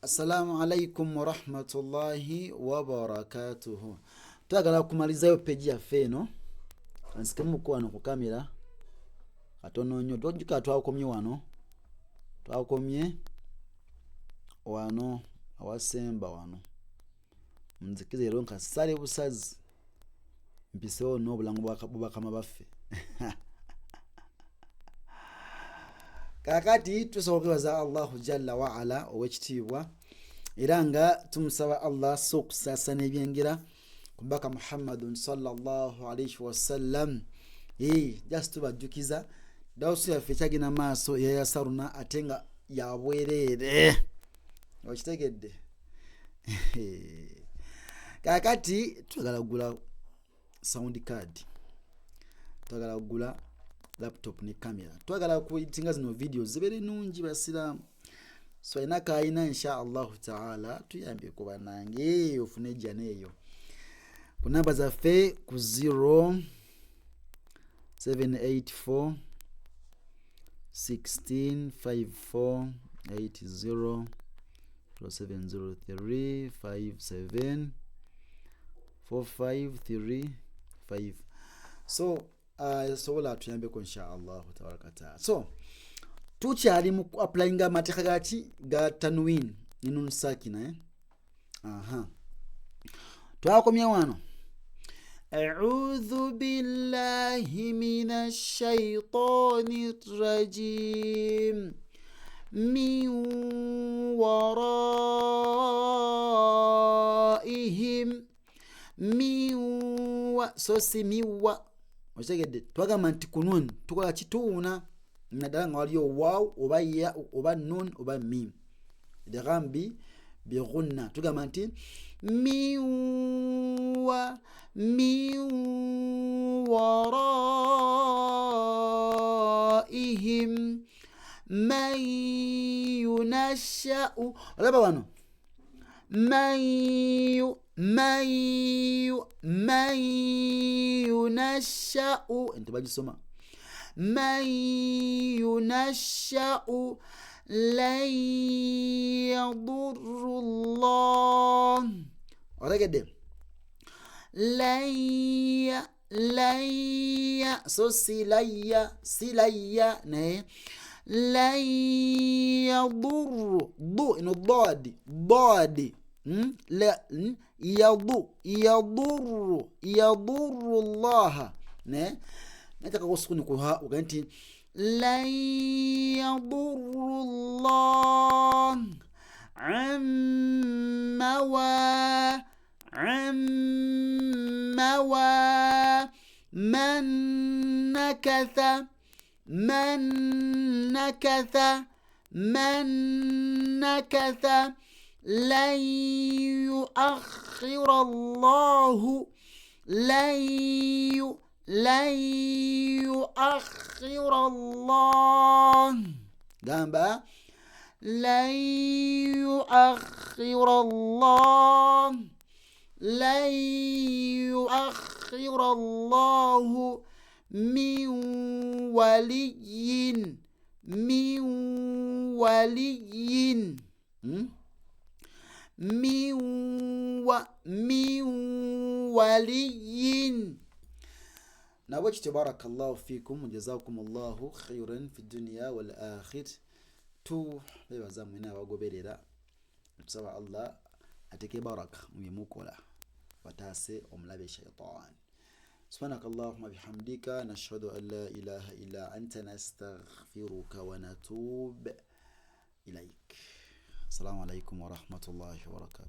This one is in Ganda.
Assalamu alaikum wa rahmatullahi wa barakatuhu. Twagala kumalizayo peji yaffe eno. Ansikemu ko wano ku kamera. Katono nnyo twajjuka twakomye wano. Twakomye wano awasemba wano. Nzikize rero nka sale busazi. Mpisewo n'obulango bw'abakama baffe. Kakati tusobokebaza Allahu Jalla wa Ala owekitiibwa era nga tumusaba Allah sokusasana ebyengera kubaka Muhammadun sallallahu alayhi wasallam. Just tubajjukiza dawusu yaffe kyagina maaso yayasaruna atenga yabwerere okitegedde. Kakati twagala kugula sound card, twagala kugula laptop ne camera, twagala kuitinga zino video zibere nungi basiramu. So inaka ina insha Allah taala tuyambye kuba nange ofune jana eyo ku namba zaffe ku 0784 1654 80 0703 57 4535. So sobola tuyambe ko insha Allah tabaraka taala. So tukyali mu applyinga amateeka gaki ga tanwin ninun sakina twakomye wano. A'udhu billahi minash shaitani rajim min waraihim sosi miwa otegedde twagamba nti kunun tukola kituuna nadala nga waliyo waw oba ya oba nun oba mim idghambi bighunna tugamba nti min waraihim man yunasha'u. Olaba wano man yunasha'u ente bagisoma man yunasha'u lan yadurru Allah. Otegedde laya so silaya ne lan yadurru du ino dadi la yadurru Allah ne nataka kusukuni kwa uganti lan yadurru Allah amma man nakatha lan yuakhir Allah lan yuakhir Allah gamba lan yuakhir Allah min waliyin nabo kiti. Barakallahu fikum jazakumullahu khairan fi dunya wal akhir. Tu bebaza mwina abagoberera tusaba Allah ateke baraka muyemukola batase omulabe shaytan. Subhanakallahumma bihamdika nashhadu an la ilaha illa anta nastaghfiruka wa natub ilaik. Assalamu alaikum wa rahmatullahi wa barakatuh.